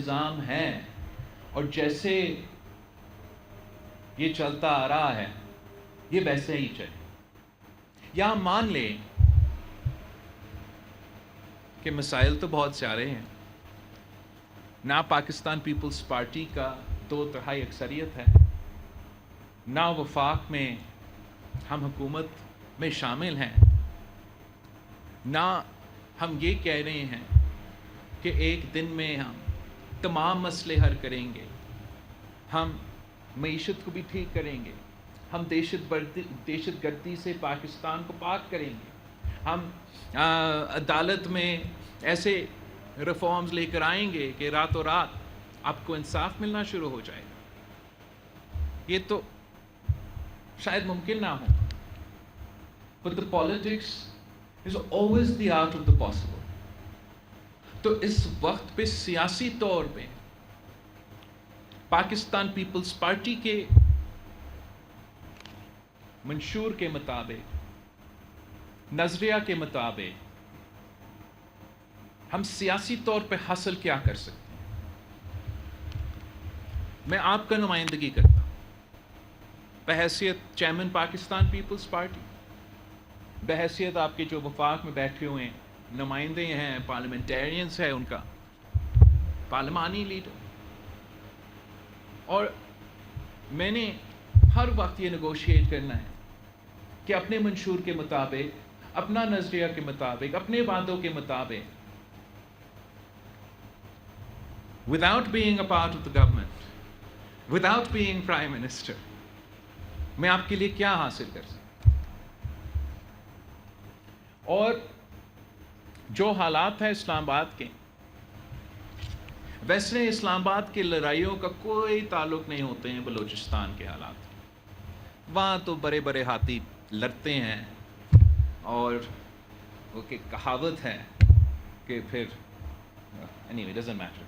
نظام ہے اور جیسے یہ چلتا آ رہا ہے یہ ویسے ہی چلے. یا مان لیں کہ مسائل تو بہت سارے ہیں. نہ پاکستان پیپلز پارٹی کا 2/3 اکثریت ہے، نہ وفاق میں ہم حکومت میں شامل ہیں، نہ ہم یہ کہہ رہے ہیں کہ ایک دن میں ہم تمام مسئلے حل کریں گے، ہم معیشت کو بھی ٹھیک کریں گے، ہم دہشت گردی سے پاکستان کو پاک کریں گے، ہم عدالت میں ایسے ریفارمز لے کر آئیں گے کہ راتوں رات آپ کو انصاف ملنا شروع ہو جائے گا. یہ تو شاید ممکن نہ ہو. But the politics is always the art of the possible. تو اس وقت پہ سیاسی طور پہ پاکستان پیپلز پارٹی کے منشور کے مطابق، نظریہ کے مطابق ہم سیاسی طور پہ حاصل کیا کر سکتے ہیں. میں آپ کا نمائندگی کرتا ہوں بحیثیت چیئرمین پاکستان پیپلز پارٹی، بحیثیت آپ کے جو وفاق میں بیٹھے ہوئے ہیں نمائندے ہیں، پارلیمنٹیرینز ہیں، ان کا پارلیمانی لیڈر. اور میں نے ہر وقت یہ نیگوشیٹ کرنا ہے کہ اپنے منشور کے مطابق، اپنا نظریہ کے مطابق، اپنے وعدوں کے مطابق، without being a part of the government, without being prime minister، میں آپ کے لیے کیا حاصل کر سکتا. اور جو حالات ہیں اسلام آباد کے، ویسے اسلام آباد کی لڑائیوں کا کوئی تعلق نہیں ہوتے ہیں بلوچستان کے حالات. وہاں تو بڑے بڑے ہاتھی لڑتے ہیں اور وہ کہ کہاوت ہے کہ پھر anyway doesn't matter.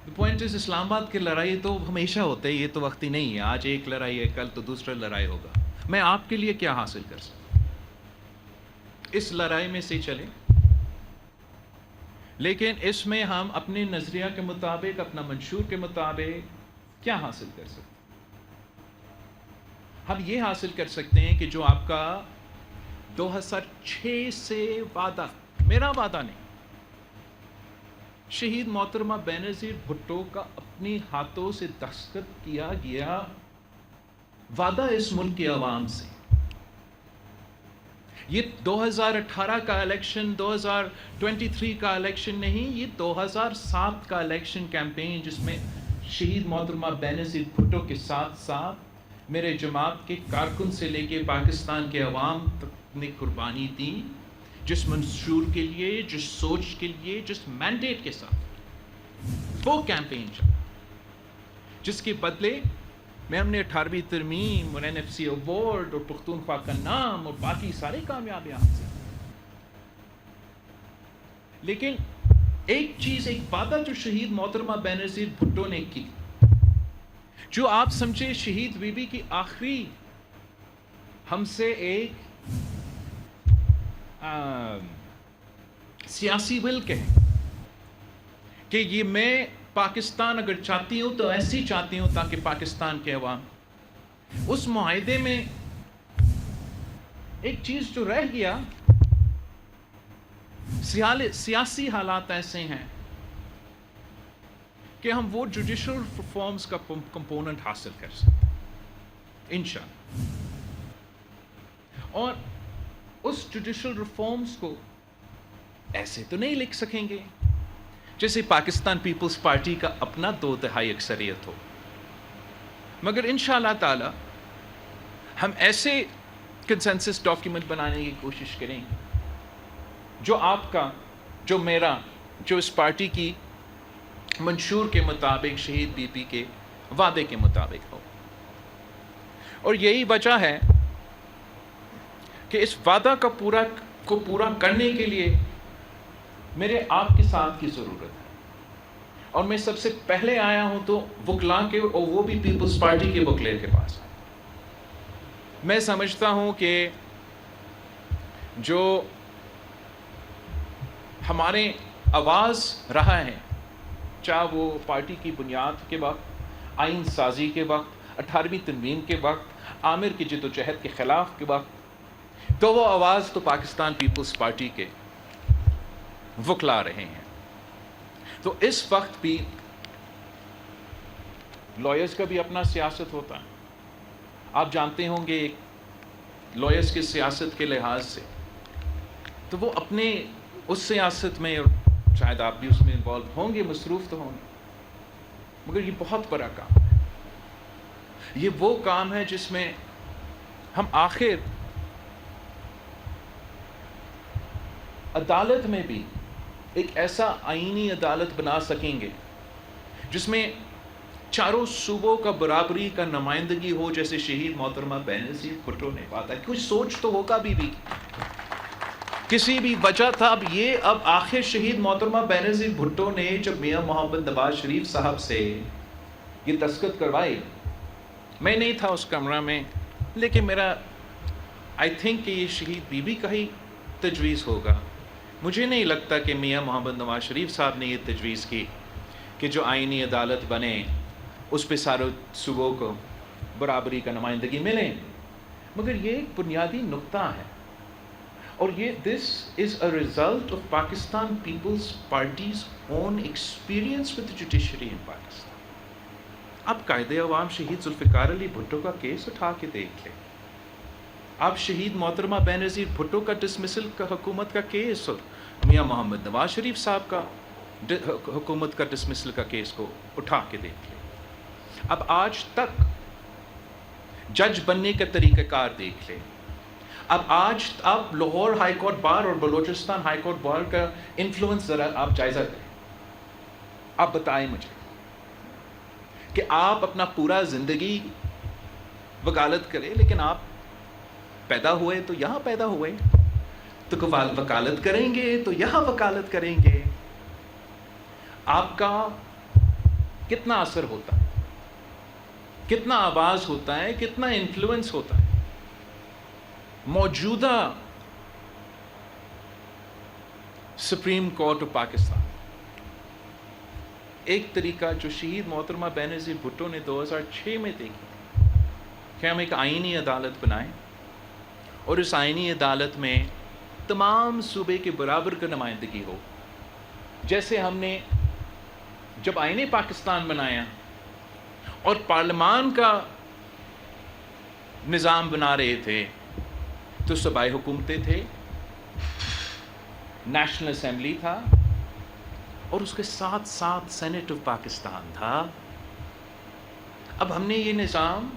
The point is اسلام آباد کی لڑائی تو ہمیشہ ہوتے ہیں، یہ تو وقت ہی نہیں ہے آج ایک لڑائی ہے کل تو دوسرا لڑائی ہوگا. میں آپ کے لیے کیا حاصل کر سکتا ہوں؟ اس لڑائی میں سے چلیں، لیکن اس میں ہم اپنے نظریہ کے مطابق، اپنا منشور کے مطابق کیا حاصل کر سکتے ہیں؟ ہم یہ حاصل کر سکتے ہیں کہ جو آپ کا 2006 سے وعدہ، میرا وعدہ نہیں، شہید محترمہ بینظیر بھٹو کا اپنی ہاتھوں سے دستخط کیا گیا وعدہ اس ملک کی عوام سے. یہ 2018 کا الیکشن، 2023 کا الیکشن نہیں، یہ 2007 کا الیکشن کیمپین جس میں شہید محترمہ بینظیر بھٹو کے ساتھ ساتھ میرے جماعت کے کارکن سے لے کے پاکستان کے عوام تک نے قربانی دی، جس منشور کے لیے، جس سوچ کے لیے، جس مینڈیٹ کے ساتھ وہ کیمپین چلا، جس کے بدلے میں ہم نے 18ویں ترمیم اور NFC ایوارڈ اور پختونخوا کا نام اور باقی سارے کامیابیاں حاصل. لیکن ایک چیز، ایک وعدہ جو شہید محترمہ بینظیر بھٹو نے کی، جو آپ سمجھے شہید بی بی کی آخری ہم سے ایک سیاسی ول کہیں کہ یہ میں پاکستان اگر چاہتی ہوں تو ایسی چاہتی ہوں تاکہ پاکستان کے عوام، اس معاہدے میں ایک چیز جو رہ گیا، سیاسی حالات ایسے ہیں کہ ہم وہ جوڈیشل ریفارمز کا کمپوننٹ حاصل کر سکیں انشاءاللہ. اور اس جوڈیشل ریفارمز کو ایسے تو نہیں لکھ سکیں گے جیسے پاکستان پیپلز پارٹی کا اپنا 2/3 اکثریت ہو، مگر انشاءاللہ تعالی ہم ایسے کنسنسس ڈاکیومنٹ بنانے کی کوشش کریں گے جو آپ کا، جو میرا، جو اس پارٹی کی منشور کے مطابق، شہید بی پی کے وعدے کے مطابق ہو. اور یہی وجہ ہے کہ اس وعدہ کو پورا کرنے کے لیے میرے آپ کے ساتھ کی ضرورت ہے. اور میں سب سے پہلے آیا ہوں تو وکلاء کے، اور وہ بھی پیپلز پارٹی کے وکلے کے پاس. میں سمجھتا ہوں کہ جو ہمارے آواز رہا ہے چاہے وہ پارٹی کی بنیاد کے وقت، آئین سازی کے وقت، 18ویں ترمیم کے وقت، عامر کی جد و جہد کے خلاف کے وقت، تو وہ آواز تو پاکستان پیپلز پارٹی کے وکلا رہے ہیں. تو اس وقت بھی لائرز کا بھی اپنا سیاست ہوتا ہے. آپ جانتے ہوں گے لائرز کی سیاست کے لحاظ سے تو وہ اپنے اس سیاست میں، اور شاید آپ بھی اس میں انوالو ہوں گے، مصروف تو ہوں گے، مگر یہ بہت بڑا کام ہے. یہ وہ کام ہے جس میں ہم آخر عدالت میں بھی ایک ایسا آئینی عدالت بنا سکیں گے جس میں چاروں صوبوں کا برابری کا نمائندگی ہو، جیسے شہید محترمہ بینظیر بھٹو نے بات ہے. کچھ سوچ تو ہوگا بھی کسی بھی وجہ تھا. اب آخر شہید محترمہ بینظیر بھٹو نے جب میاں محمد نواز شریف صاحب سے یہ دستخط کروائی، میں نہیں تھا اس کمرہ میں، لیکن میرا آئی تھنک کہ یہ شہید بی بی کا ہی تجویز ہوگا. مجھے نہیں لگتا کہ میاں محمد نواز شریف صاحب نے یہ تجویز کی کہ جو آئینی عدالت بنے اس پہ سارے صوبوں کو برابری کا نمائندگی ملے. مگر یہ ایک بنیادی نقطہ ہے، اور یہ this is a result of Pakistan Peoples Party's own experience with judiciary in Pakistan. آپ قائد عوام شہید ذوالفقار علی بھٹو کا کیس اٹھا کے دیکھ لیں، آپ شہید محترمہ بینظیر بھٹو کا ڈسمسل کا حکومت کا کیس اور میاں محمد نواز شریف صاحب کا حکومت کا ڈسمسل کا کیس کو اٹھا کے دیکھ لیں. اب آج تک جج بننے کا طریقہ کار دیکھ لیں. اب لاہور ہائی کورٹ بار اور بلوچستان ہائی کورٹ بار کا انفلوئنس ذرا آپ جائزہ لیں. آپ بتائیں مجھے کہ آپ اپنا پورا زندگی وکالت کریں، لیکن آپ پیدا ہوئے تو یہاں پیدا ہوئے، تو وکالت کریں گے تو یہاں وکالت کریں گے. آپ کا کتنا اثر ہوتا ہے، کتنا آواز ہوتا ہے، کتنا انفلوئنس ہوتا ہے. موجودہ سپریم کورٹ آف پاکستان ایک طریقہ جو شہید محترمہ بینظیر بھٹو نے 2006 میں دیکھی کہ ہم ایک آئینی عدالت بنائیں اور اس آئینی عدالت میں تمام صوبے کے برابر کا نمائندگی ہو. جیسے ہم نے جب آئین پاکستان بنایا اور پارلیمان کا نظام بنا رہے تھے تو صوبائی حکومتیں تھے، نیشنل اسمبلی تھا، اور اس کے ساتھ ساتھ سینٹ آف پاکستان تھا. اب ہم نے یہ نظام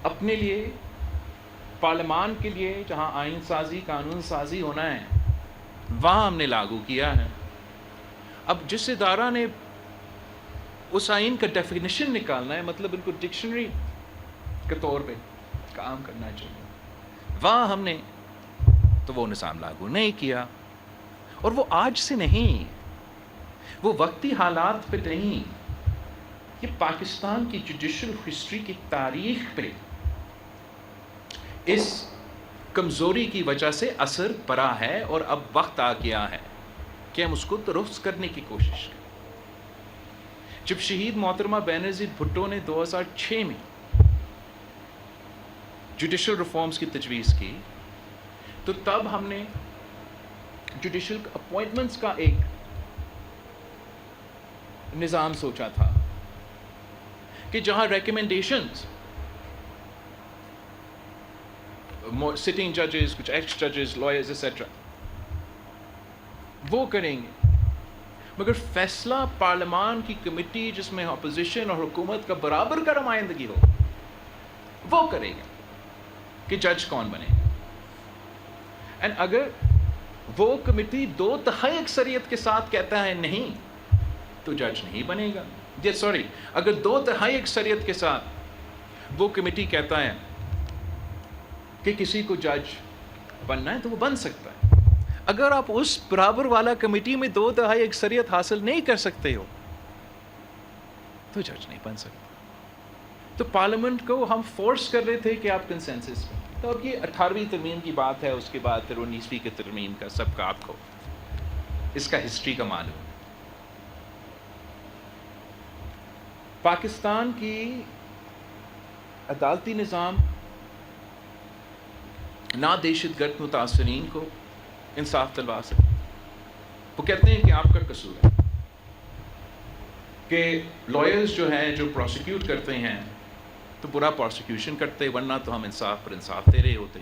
اپنے لیے، پارلیمان کے لیے جہاں آئین سازی قانون سازی ہونا ہے وہاں ہم نے لاگو کیا ہے. اب جس ادارہ نے اس آئین کا ڈیفینیشن نکالنا ہے، مطلب ان کو ڈکشنری کے طور پہ کام کرنا چاہیے، وہاں ہم نے تو وہ نظام لاگو نہیں کیا. اور وہ آج سے نہیں، وہ وقتی حالات پہ نہیں، یہ پاکستان کی جوڈیشل ہسٹری کی تاریخ پہ اس کمزوری کی وجہ سے اثر پڑا ہے. اور اب وقت آ گیا ہے کہ ہم اس کو درست کرنے کی کوشش کریں. جب شہید محترمہ بینظیر بھٹو نے 2006 میں جوڈیشل ریفارمز کی تجویز کی تو تب ہم نے جوڈیشل اپوائنٹمنٹس کا ایک نظام سوچا تھا کہ جہاں ریکمنڈیشنز سٹنگ ججز، کچھ ایکس ججز، لائرز ایٹسٹرا وہ کریں گے، مگر فیصلہ پارلیمان کی کمیٹی جس میں اپوزیشن اور حکومت کا برابر کا نمائندگی ہو وہ کرے گا کہ جج کون بنے گا. اینڈ اگر وہ کمیٹی 2/3 اکثریت کے ساتھ کہتا ہے نہیں تو جج نہیں بنے گا. اگر 2/3 اکثریت کے ساتھ وہ کمیٹی کہتا ہے کہ کسی کو جج بننا ہے تو وہ بن سکتا ہے. اگر آپ اس برابر والا کمیٹی میں 2/3 اکثریت حاصل نہیں کر سکتے ہو تو جج نہیں بن سکتا. تو پارلیمنٹ کو ہم فورس کر رہے تھے کہ آپ کنسنسس میں. تو اب یہ 18ویں ترمیم کی بات ہے، اس کے بعد پھر 19ویں کی ترمیم کا سب کا آپ کو اس کا ہسٹری کا معلوم. پاکستان کی عدالتی نظام نہ دہشت گرد متاثرین کو انصاف دلوا سکے. وہ کہتے ہیں کہ آپ کا قصور ہے کہ لائرز جو ہیں جو پروسیکیوٹ کرتے ہیں تو برا پروسیکیوشن کرتے، ورنہ تو ہم انصاف پر انصاف دے رہے ہوتے.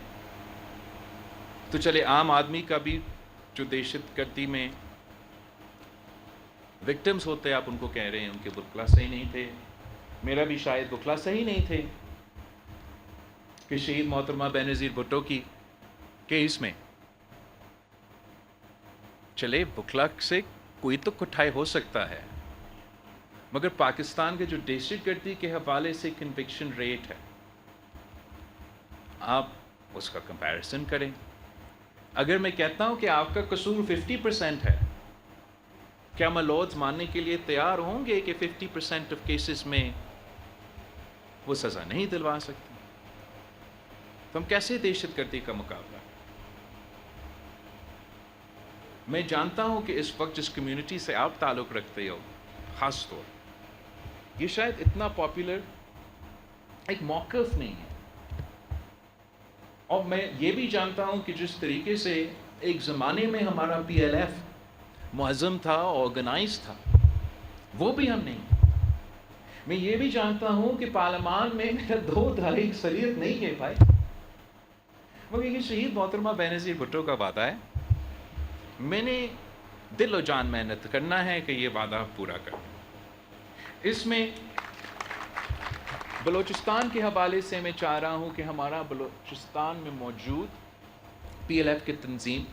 تو چلے عام آدمی کا بھی جو دہشت گردی میں وکٹمز ہوتے، آپ ان کو کہہ رہے ہیں ان کے وکلا صحیح نہیں تھے. میرا بھی شاید وکلا صحیح نہیں تھے کہ شہید محترمہ بینظیر بھٹو کی کیس میں. چلے وکلا سے کوئی تو کٹھائی ہو سکتا ہے، مگر پاکستان کے جو دہشت گردی کے حوالے سے کنوکشن ریٹ ہے، آپ اس کا کمپیریزن کریں. اگر میں کہتا ہوں کہ آپ کا قصور 50% ہے، کیا ملوث ماننے کے لیے تیار ہوں گے کہ 50% آف کیسز میں وہ سزا نہیں دلوا سکتے؟ تو ہم کیسے دہشت گردی کا مقابلہ؟ میں جانتا ہوں کہ اس وقت جس کمیونٹی سے آپ تعلق رکھتے ہو، خاص طور یہ شاید اتنا پاپولر ایک موقف نہیں ہے. اور میں یہ بھی جانتا ہوں کہ جس طریقے سے ایک زمانے میں ہمارا PLF معظم تھا، آرگنائز تھا، وہ بھی ہم نہیں. میں یہ بھی جانتا ہوں کہ پارلیمان میں میرا 2/3 اکثریت نہیں ہے بھائی، مگر یہ شہید محترمہ بینظیر بھٹو کا وعدہ ہے. میں نے دل و جان محنت کرنا ہے کہ یہ وعدہ پورا کروں. اس میں بلوچستان کے حوالے سے میں چاہ رہا ہوں کہ ہمارا بلوچستان میں موجود PLF کی تنظیم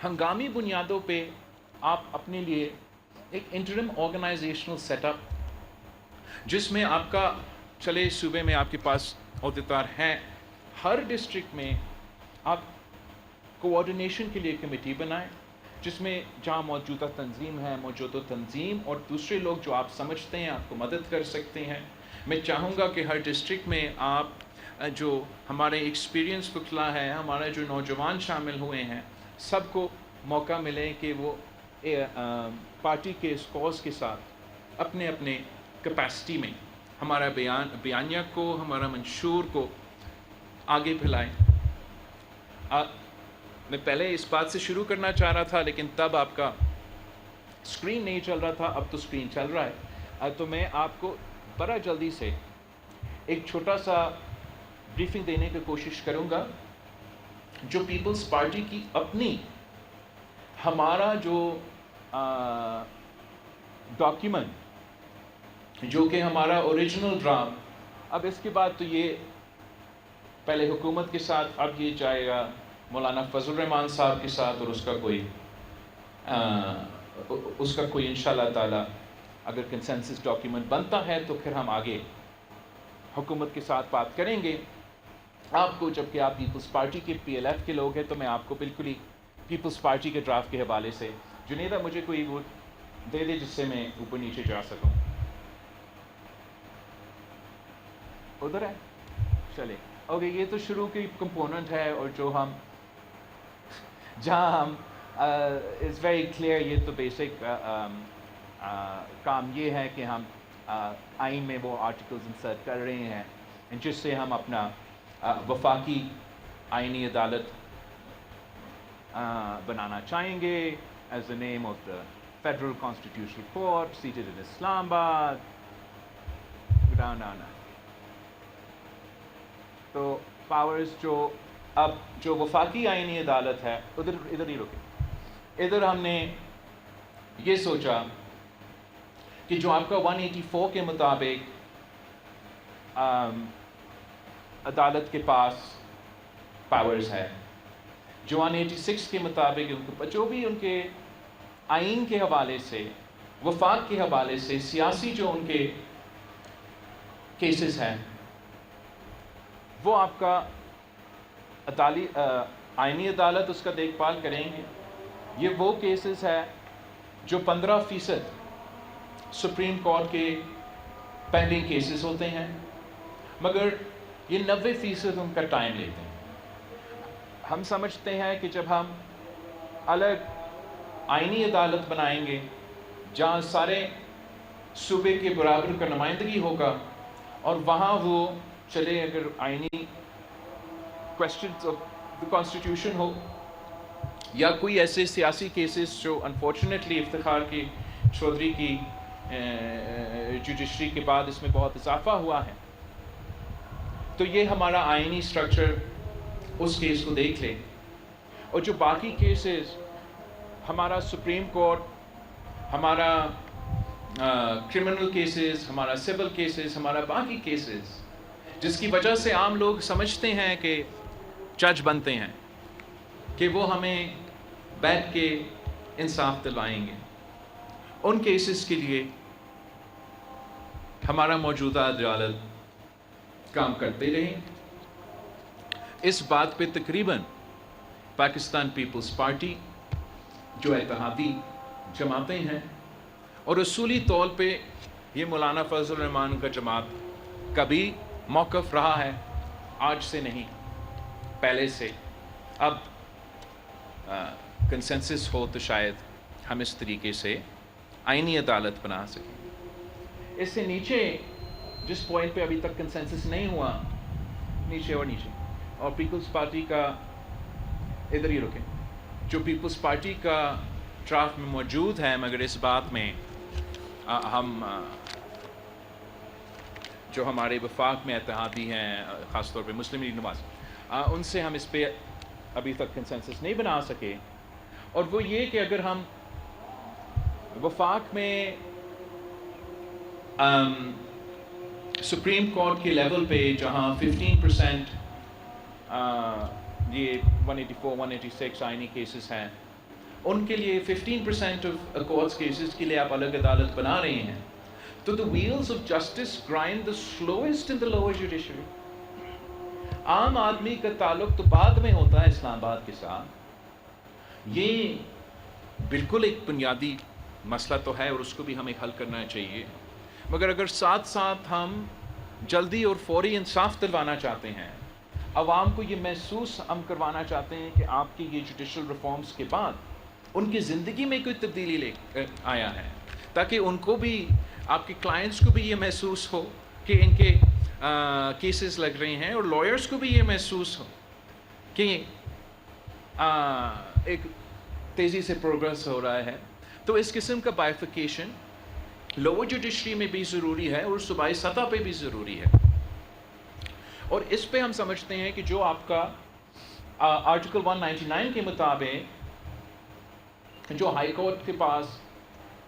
ہنگامی بنیادوں پہ آپ اپنے لیے ایک انٹرم آرگنائزیشنل سیٹ اپ، جس میں آپ کا چلے صوبے میں آپ کے پاس عہدیدار ہیں، ہر ڈسٹرکٹ میں آپ کوآرڈینیشن کے لیے کمیٹی بنائیں، جس میں جہاں موجودہ تنظیم ہے، موجودہ تنظیم اور دوسرے لوگ جو آپ سمجھتے ہیں آپ کو مدد کر سکتے ہیں. میں چاہوں گا کہ ہر ڈسٹرکٹ میں آپ جو ہمارے ایکسپیرینس وکلا ہے، ہمارے جو نوجوان شامل ہوئے ہیں، سب کو موقع ملے کہ وہ پارٹی کے اس کاز کے ساتھ اپنے اپنے کیپیسٹی میں ہمارا بیانیہ کو، ہمارا منشور کو آگے پھیلائیں. میں پہلے اس بات سے شروع کرنا چاہ رہا تھا، لیکن تب آپ کا اسکرین نہیں چل رہا تھا، اب تو اسکرین چل رہا ہے. تو میں آپ کو بڑا جلدی سے ایک چھوٹا سا بریفنگ دینے کی کوشش کروں گا جو پیپلز پارٹی کی اپنی ہمارا جو ڈاکیومنٹ جو کہ ہمارا اوریجنل ڈرافٹ، اب اس کے بعد تو یہ پہلے حکومت کے ساتھ، اب یہ جائے گا مولانا فضل الرحمان صاحب کے ساتھ، اور اس کا کوئی انشاءاللہ تعالی اگر کنسنسس ڈاکیومنٹ بنتا ہے تو پھر ہم آگے حکومت کے ساتھ بات کریں گے. آپ کو جبکہ آپ پیپلز پارٹی کے PLF کے لوگ ہیں تو میں آپ کو بالکل ہی پیپلز پارٹی کے ڈرافٹ کے حوالے سے، جنیدہ مجھے کوئی وہ دے دے جس سے میں اوپر نیچے جا سکوں. ادھر ہے، چلے اوکے. یہ تو شروع کی کمپوننٹ ہے، اور جو ہم جہاں ہم از ویری کلیئر، یہ تو بیسک کام یہ ہے کہ ہم آئین میں وہ آرٹیکلز انسرٹ کر رہے ہیں جس سے ہم اپنا وفاقی آئینی عدالت بنانا چاہیں گے as the name of the federal constitutional court seated in Islamabad. تو پاورز جو اب جو وفاقی آئینی عدالت ہے، ادھر ہی رکے. ادھر ہم نے یہ سوچا کہ جو آپ کا 184 کے مطابق عدالت کے پاس پاورز ہے، جو 186 کے مطابق جو بھی ان کے آئین کے حوالے سے، وفاق کے حوالے سے، سیاسی جو ان کے کیسز ہیں، وہ آپ کا آئینی عدالت اس کا دیکھ بھال کریں گے. یہ وہ کیسز ہے جو 15% سپریم کورٹ کے پینڈنگ کیسز ہوتے ہیں، مگر یہ 90% ان کا ٹائم لیتے ہیں. ہم سمجھتے ہیں کہ جب ہم الگ آئینی عدالت بنائیں گے جہاں سارے صوبے کے برابر کا نمائندگی ہوگا، اور وہاں وہ چلے اگر آئینی کویسچنز آف دی کانسٹیٹیوشن ہو یا کوئی ایسے سیاسی کیسز جو انفارچونیٹلی افتخار کی چودھری کی جوڈیشری کے بعد اس میں بہت اضافہ ہوا ہے، تو یہ ہمارا آئینی سٹرکچر اس کیس کو دیکھ لے، اور جو باقی کیسز ہمارا سپریم کورٹ، ہمارا کرمنل کیسز، ہمارا سول کیسز، ہمارا باقی کیسز جس کی وجہ سے عام لوگ سمجھتے ہیں کہ جج بنتے ہیں کہ وہ ہمیں بیٹھ کے انصاف دلوائیں گے، ان کیسز کے لیے ہمارا موجودہ عدالت کام کرتے رہیں۔ اس بات پہ تقریباً پاکستان پیپلز پارٹی جو اتحادی جماعتیں ہیں، اور اصولی طور پہ یہ مولانا فضل الرحمان کا جماعت کا بھی موقف رہا ہے، آج سے نہیں پہلے سے، اب کنسنسس ہو تو شاید ہم اس طریقے سے آئینی عدالت بنا سکیں۔ اس سے نیچے جس پوائنٹ پہ ابھی تک کنسنسس نہیں ہوا، نیچے اور پیپلز پارٹی کا ادھر ہی رکیں، جو پیپلز پارٹی کا ڈرافٹ میں موجود ہے، مگر اس بات میں ہم جو ہمارے وفاق میں اتحادی ہیں، خاص طور پہ مسلم لیگ نواز، ان سے ہم اس پہ ابھی تک کنسنسس نہیں بنا سکے، اور وہ یہ کہ اگر ہم وفاق میں سپریم کورٹ کے لیول پہ جہاں 15% یہ 184 186 آئینی کیسز ہیں، ان کے لیے 15% آف کورٹس کیسز کے لیے آپ الگ عدالت بنا رہے ہیں، تو the wheels of justice grind the slowest in the lower judiciary۔ عام آدمی کا تعلق تو بعد میں ہوتا ہے اسلام آباد کے ساتھ، یہ بالکل ایک بنیادی مسئلہ تو ہے اور اس کو بھی ہمیں حل کرنا چاہیے، مگر اگر ساتھ ساتھ ہم جلدی اور فوری انصاف دلوانا چاہتے ہیں، عوام کو یہ محسوس ہم کروانا چاہتے ہیں کہ آپ کے یہ جوڈیشل ریفارمز کے بعد ان کی زندگی میں کوئی تبدیلی لے آیا ہے، تاکہ ان کو بھی، آپ کے کلائنٹس کو بھی یہ محسوس ہو کہ ان کے کیسز لگ رہے ہیں، اور لائرز کو بھی یہ محسوس ہو کہ ایک تیزی سے پروگرس ہو رہا ہے، تو اس قسم کا بائیفیکیشن لوور جوڈیشری میں بھی ضروری ہے اور صوبائی سطح پہ بھی ضروری ہے۔ اور اس پہ ہم سمجھتے ہیں کہ جو آپ کا آرٹیکل 199 کے مطابق جو ہائی کورٹ کے پاس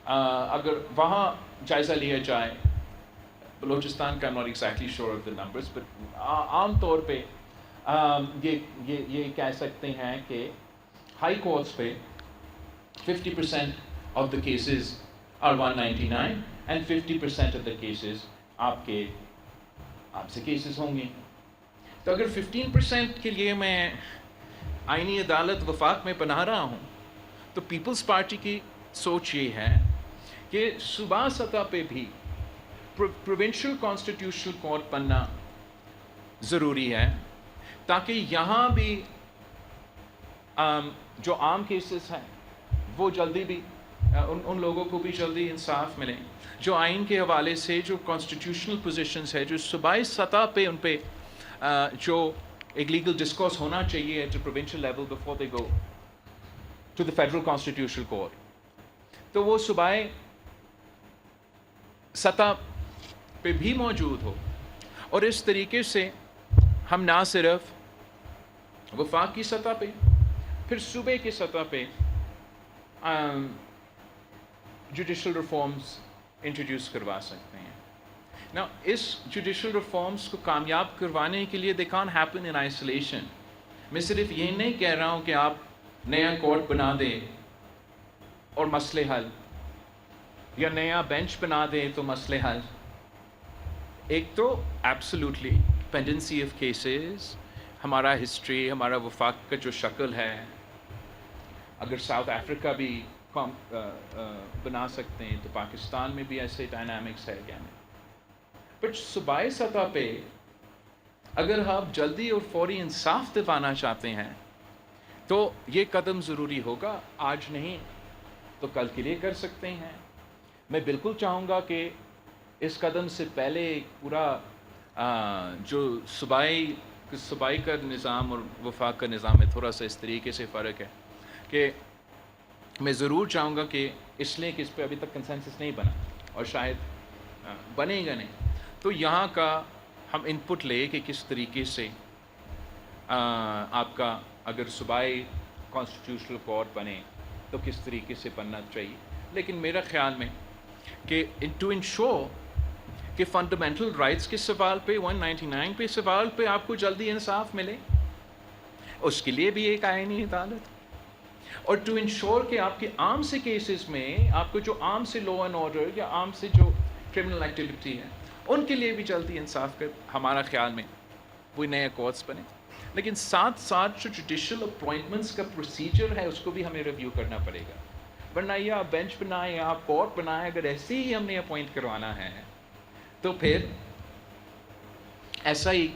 اگر وہاں جائزہ لیا جائے، بلوچستان کا I'm not exactly sure of the numbers, but عام طور پہ یہ کہہ سکتے ہیں کہ ہائی کورٹس پہ 50% of the cases are 199 and 50% of the cases آپ سے کیسز ہوں گے۔ تو اگر 15% کے لیے میں آئینی عدالت وفاق میں بنا رہا ہوں، تو پیپلز پارٹی کی سوچ یہ ہے کہ صوبہ سطح پہ بھی پروونشل کانسٹیٹیوشنل کورٹ بننا ضروری ہے، تاکہ یہاں بھی جو عام کیسز ہیں وہ جلدی بھی ان لوگوں کو بھی جلدی انصاف ملے، جو آئین کے حوالے سے جو کانسٹیٹیوشنل پوزیشنز ہے، جو صوبائی سطح پہ ان پہ جو ایک لیگل ڈسکورس ہونا چاہیے at provincial level before they go to the federal constitutional court, تو وہ صوبائی سطح پہ بھی موجود ہو، اور اس طریقے سے ہم نہ صرف وفاق کی سطح پہ، پھر صوبے کی سطح پہ جوڈیشل ریفارمز انٹروڈیوس کروا سکتے ہیں۔ نا اس جوڈیشل ریفارمز کو کامیاب کروانے کے لیے they can't happen in isolation۔ میں صرف یہ نہیں کہہ رہا ہوں کہ آپ نیا کورٹ بنا دیں اور مسئلے حل، یا نیا بینچ بنا دیں تو مسئلے حل۔ ایک تو ایبسولوٹلی پینڈنسی آف کیسز، ہمارا ہسٹری، ہمارا وفاق کا جو شکل ہے، اگر ساؤتھ افریقہ بھی بنا سکتے ہیں تو پاکستان میں بھی ایسے ڈائنامکس ہے کیا نہیں۔ بٹ صوبائی سطح پہ اگر آپ جلدی اور فوری انصاف دلوانا چاہتے ہیں تو یہ قدم ضروری ہوگا، آج نہیں تو کل کے لیے کر سکتے ہیں۔ میں بالکل چاہوں گا کہ اس قدم سے پہلے پورا جو صوبائی کا نظام اور وفاق کا نظام ہے، تھوڑا سا اس طریقے سے فرق ہے کہ میں ضرور چاہوں گا کہ اس لیے کہ اس پہ ابھی تک کنسنسس نہیں بنا اور شاید بنے گا نہیں، تو یہاں کا ہم ان پٹ لے کہ کس طریقے سے آپ کا اگر صوبائی کانسٹیٹیوشنل کورٹ بنے تو کس طریقے سے بننا چاہیے. لیکن میرا خیال میں کہ ٹو انشور کہ فنڈامنٹل رائٹس کے سوال پہ 199 پہ سوال پہ آپ کو جلدی انصاف ملے، اس کے لیے بھی ایک آئینی عدالت، اور ٹو انشور کہ آپ کے عام سے کیسز میں آپ کو جو عام سے لا اینڈ آرڈر یا عام سے جو کرمنل ایکٹیویٹی ہے ان کے لیے بھی جلدی انصاف کر ہمارا خیال میں کوئی نئے کورٹس بنے. لیکن ساتھ ساتھ جو جوڈیشل اپوائنٹمنٹس کا پروسیجر ہے اس کو بھی ہمیں ریویو کرنا پڑے گا، ورنہ یہ آپ بینچ بنائیں یا آپ کورٹ بنائیں، اگر ایسے ہی ہم نے اپوائنٹ کروانا ہے تو پھر ایسا ہی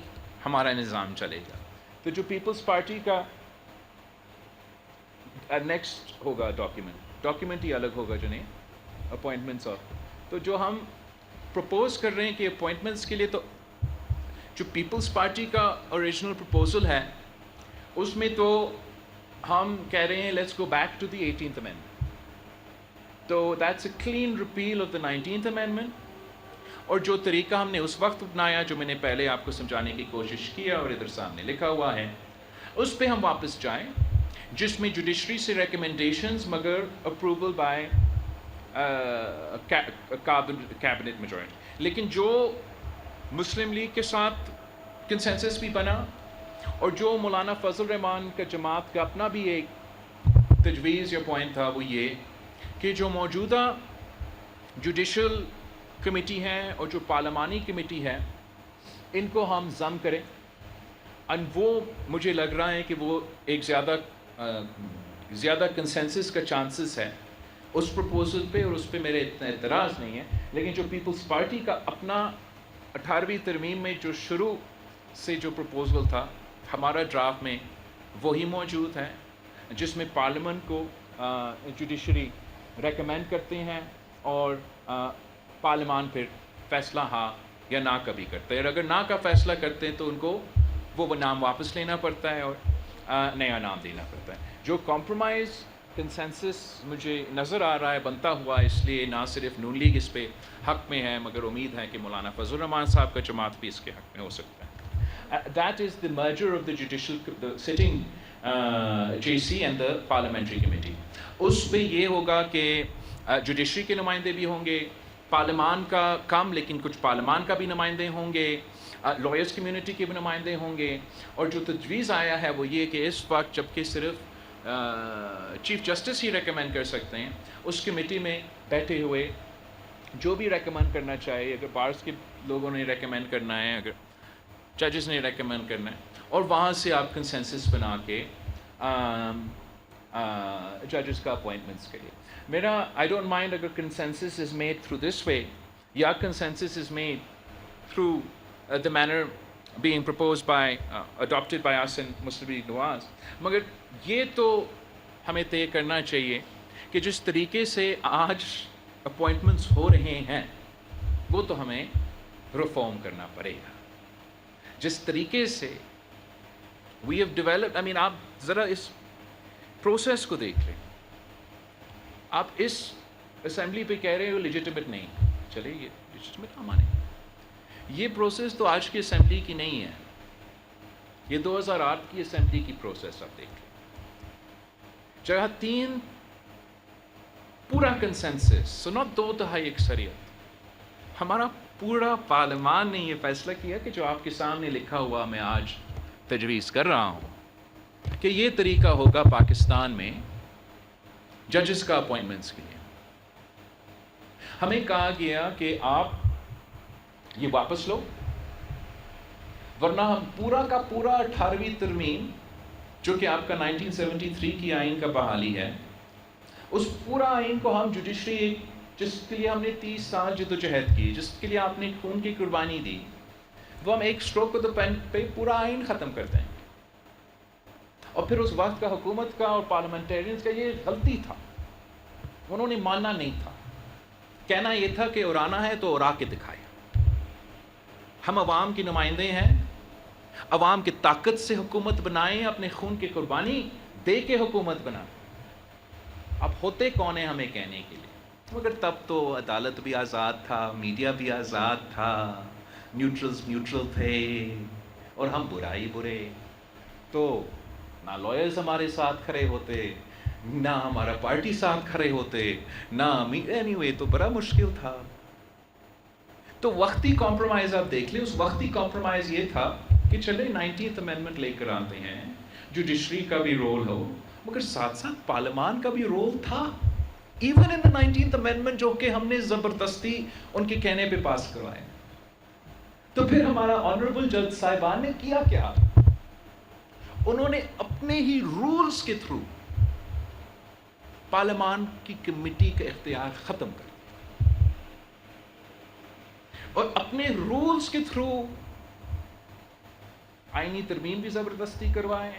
ہمارا نظام چلے گا. تو جو پیپلز پارٹی کا نیکسٹ ہوگا ڈاکیومنٹ ہی الگ ہوگا جو نہیں اپوائنٹمنٹس اور، تو جو ہم پروپوز کر رہے ہیں کہ اپوائنٹمنٹس کے لیے، تو جو پیپلز پارٹی کا اوریجنل پروپوزل ہے اس میں تو ہم کہہ رہے ہیں let's go back to the 18th amendment، تو that's a clean repeal of the 19th amendment. اور جو طریقہ ہم نے اس وقت اپنایا جو میں نے پہلے آپ کو سمجھانے کی کوشش کیا اور ادھر سامنے لکھا ہوا ہے، اس پہ ہم واپس جائیں، جس میں جوڈیشری سے ریکمنڈیشنز مگر اپروول بائی کیبنٹ میجورٹی. لیکن جو مسلم لیگ کے ساتھ کنسنسس بھی بنا اور جو مولانا فضل الرحمان کا جماعت کا اپنا بھی ایک تجویز یا پوائنٹ تھا، وہ یہ کہ جو موجودہ جوڈیشل کمیٹی ہے اور جو پارلیمانی کمیٹی ہے ان کو ہم ضم کریں، اور وہ مجھے لگ رہا ہے کہ وہ ایک زیادہ کنسنسس کا چانسز ہے اس پروپوزل پہ، اور اس پہ میرے اتنا اعتراض نہیں ہے. لیکن جو پیپلز پارٹی کا اپنا 18ویں ترمیم میں جو شروع سے جو پروپوزل تھا ہمارا ڈرافٹ میں وہی موجود ہے، جس میں پارلیمنٹ کو جوڈیشری ریکمینڈ کرتے ہیں اور پارلیمان پھر فیصلہ ہاں یا نہ کا بھی کرتا ہے، اور اگر نہ کا فیصلہ کرتے ہیں تو ان کو وہ نام واپس لینا پڑتا ہے اور نیا نام دینا پڑتا ہے. جو کمپرومائز کنسنسس مجھے نظر آ رہا ہے بنتا ہوا، اس لیے نہ صرف نون لیگ اس پہ حق میں ہے مگر امید ہے کہ مولانا فضل الرحمان صاحب کا جماعت بھی اس کے حق میں ہو سکتا ہے. That is the merger of the sitting JC and the parliamentary committee. اس پہ یہ ہوگا کہ جوڈیشری کے نمائندے بھی ہوں گے، پارلیمان کا کم لیکن کچھ پارلیمان کا بھی نمائندے ہوں گے، لائرز کمیونٹی کے بھی نمائندے ہوں گے. اور جو تجویز آیا ہے وہ یہ کہ اس وقت جبکہ صرف چیف جسٹس ہی ریکمینڈ کر سکتے ہیں، اس کمیٹی میں بیٹھے ہوئے جو بھی ریکمینڈ کرنا چاہے، اگر بارس کے لوگوں نے ریکمینڈ کرنا ہے، اگر ججز نے ریکمینڈ کرنا ہے، اور وہاں سے آپ کنسنسس بنا کے ججز کا اپوائنٹمنٹس کے لیے. میرا آئی ڈونٹ مائنڈ اگر consensus is made through this way یا consensus is made through the manner being proposed by adopted by us in Muslim League Nawaz. مگر یہ تو ہمیں طے کرنا چاہیے کہ جس طریقے سے آج اپوائنٹمنٹس ہو رہے ہیں وہ تو ہمیں ریفارم کرنا پڑے گا. جس طریقے سے we have developed, I mean آپ ذرا اس پروسیس کو دیکھ لیں. آپ اس اسمبلی پہ کہہ رہے ہو لیجیٹمیٹ نہیں، چلے یہ لیجیٹمیٹ ہم مانے. یہ پروسیس تو آج کی اسمبلی کی نہیں ہے، یہ 2008 کی اسمبلی کی پروسیس آپ دیکھ لیں. جگہ 3 پورا کنسنسس، سو نہ 2/3 اکثریت، ہمارا پورا پارلیمان نے یہ فیصلہ کیا کہ جو آپ کے سامنے لکھا ہوا میں آج تجویز کر رہا ہوں کہ یہ طریقہ ہوگا پاکستان میں ججز کا اپوائنٹمنٹس کے لیے. ہمیں کہا گیا کہ آپ یہ واپس لو، ورنہ ہم پورا کا پورا 18ویں ترمیم جو کہ آپ کا 1973 کی آئین کا بحالی ہے، اس پورا آئین کو ہم جوڈیشری جس کے لیے ہم نے 30 سال جدوجہد کی، جس کے لیے آپ نے خون کی قربانی دی، وہ ہم ایک اسٹروک آف دا پین پہ پورا آئین ختم کر دیں. اور پھر اس وقت کا حکومت کا اور پارلیمنٹیرینز کا یہ غلطی تھا، انہوں نے ماننا نہیں تھا کہنا یہ تھا کہ اڑانا ہے تو اڑا کے دکھائے. ہم عوام کے نمائندے ہیں, عوام کی طاقت سے حکومت بنائیں, اپنے خون کی قربانی دے کے حکومت بنائیں. اب ہوتے کون ہیں ہمیں کہنے کے لیے؟ مگر تب تو عدالت بھی آزاد تھا, میڈیا بھی آزاد تھا, نیوٹرل تھے, اور ہم برائی برے. تو نہ لائرز ہمارے ساتھ کھڑے ہوتے, نہ ہمارا پارٹی ساتھ کھڑے ہوتے, نہ اینی وے, تو بڑا مشکل تھا. تو وقتی کمپرومائز آپ دیکھ لیں, اس وقتی کمپرومائز یہ تھا کہ چلے 19th امینڈمنٹ لے کر آتے ہیں, جوڈیشری کا بھی رول ہو, مگر ساتھ ساتھ پارلیمان کا بھی رول تھا. ایون ان 19th امینڈمنٹ جو کہ ہم نے زبردستی ان کے کہنے پہ پاس کروائے. تو پھر ہمارا آنریبل جج صاحبان نے کیا کیا؟ انہوں نے اپنے ہی رولز کے تھرو پارلیمان کی کمیٹی کا اختیار ختم کر دیا, اور اپنے رولز کے تھرو آئینی ترمیم بھی زبردستی کروائے.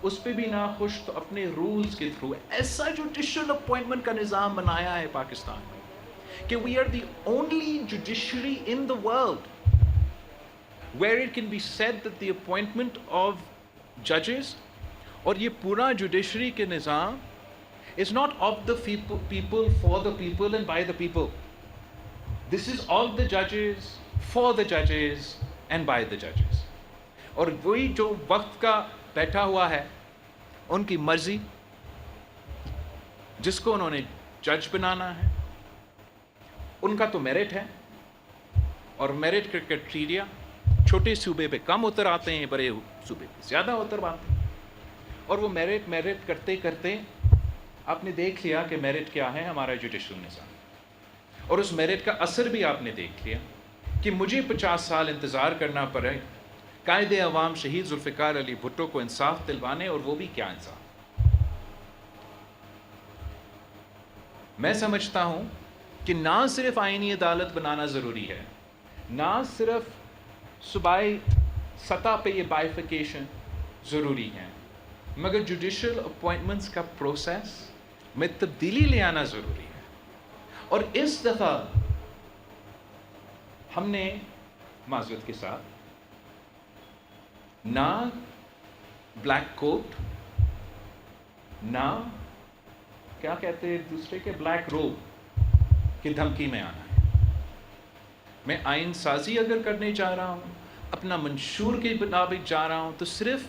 اس پہ بھی ناخوش تو اپنے رولز کے تھرو ایسا جوڈیشل اپوائنٹمنٹ کا نظام بنایا ہے پاکستان میں کہ we are the only judiciary in the world where it can be said that the appointment of judges, اور یہ پورا جوڈیشری کے نظام is not of the people for the people and by the people. This is of the judges, for the judges and by the judges. اور وہی جو وقت کا بیٹھا ہوا ہے, ان کی مرضی, جس کو انہوں نے جج بنانا ہے, ان کا تو میرٹ ہے, اور میرٹ کا کرائٹیریا چھوٹے صوبے پہ کم اتر آتے ہیں, بڑے صوبے پہ زیادہ اتر آتے ہیں. اور وہ میرٹ کرتے کرتے آپ نے دیکھ لیا کہ میرٹ کیا ہے ہمارا جوڈیشل نظام, اور اس میرٹ کا اثر بھی آپ نے دیکھ لیا کہ مجھے 50 سال انتظار کرنا پڑے قائد عوام شہید ذوالفقار علی بھٹو کو انصاف دلوانے, اور وہ بھی کیا انصاف. میں سمجھتا ہوں کہ نہ صرف آئینی عدالت بنانا ضروری ہے, نہ صرف صوبائی سطح پہ یہ بائیفیکیشن ضروری ہے, مگر جوڈیشل اپوائنٹمنٹس کا پروسیس میں تبدیلی لے آنا ضروری ہے. اور اس دفعہ ہم نے معذرت کے ساتھ نہ بلیک کوٹ, نہ کیا کہتے ہیں دوسرے کے بلیک روب کی دھمکی میں آنا ہے. میں آئین سازی اگر کرنے جا رہا ہوں, اپنا منشور کے مطابق جا رہا ہوں, تو صرف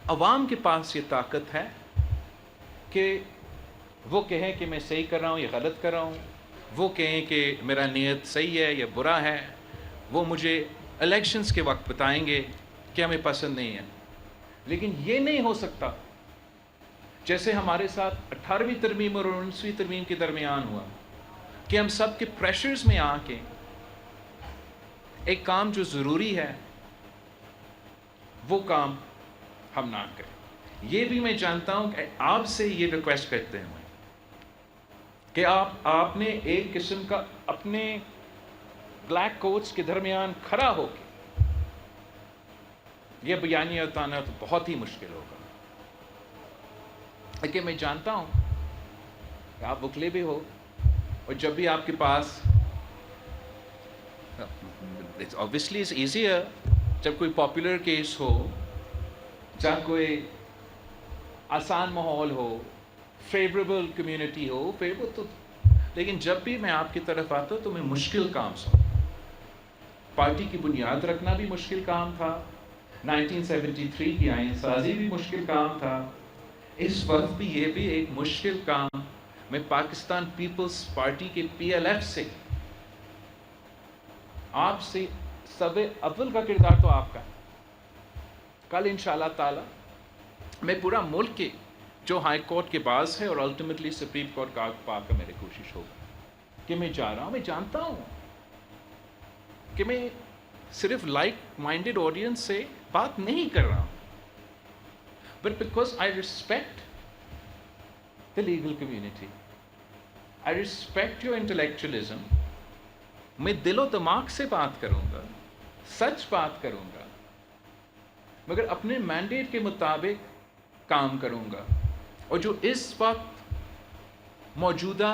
عوام کے پاس یہ طاقت ہے کہ وہ کہیں کہ میں صحیح کر رہا ہوں یا غلط کر رہا ہوں, وہ کہیں کہ میرا نیت صحیح ہے یا برا ہے, وہ مجھے الیکشنز کے وقت بتائیں گے کہ ہمیں پسند نہیں ہے. لیکن یہ نہیں ہو سکتا جیسے ہمارے ساتھ 18ویں ترمیم اور 19ویں ترمیم کے درمیان ہوا, کہ ہم سب کے پریشرز میں آ کے ایک کام جو ضروری ہے وہ کام ہم نہ کریں. یہ بھی میں جانتا ہوں کہ آپ سے یہ ریکویسٹ کرتے ہیں کہ آپ نے ایک قسم کا اپنے بلیک کوٹس کے درمیان کھڑا ہو کے یہ بیانیہ اتارنا تو بہت ہی مشکل ہوگا. لیکن میں جانتا ہوں کہ آپ وکلے بھی ہو, اور جب بھی آپ کے پاس obviously it's easier جب کوئی پاپولر کیس ہو, جب کوئی آسان ماحول ہو, فیوریبل کمیونٹی ہو, تو لیکن جب بھی میں آپ کی طرف آتا ہوں تو میں مشکل کام سمجھتا ہوں. پارٹی کی بنیاد رکھنا بھی مشکل کام تھا, 1973 کی آئین سازی بھی مشکل کام تھا, اس وقت بھی یہ بھی ایک مشکل کام. میں پاکستان پیپلز پارٹی کے PLF سے آپ سے سب اول کا کردار تو آپ کا ہے. کل انشاءاللہ تعالی میں پورا ملک کے جو ہائی کورٹ کے باز ہے اور الٹیمیٹلی سپریم کورٹ کا پا کا میری کوشش ہوگی کہ میں جا رہا ہوں. میں جانتا ہوں کہ میں صرف لائک مائنڈیڈ آڈینس سے بات نہیں کر رہا ہوں, but because I respect the legal community. I respect your intellectualism. میں دل و دماغ سے بات کروں گا, سچ بات کروں گا, مگر اپنے مینڈیٹ کے مطابق کام کروں گا. اور جو اس وقت موجودہ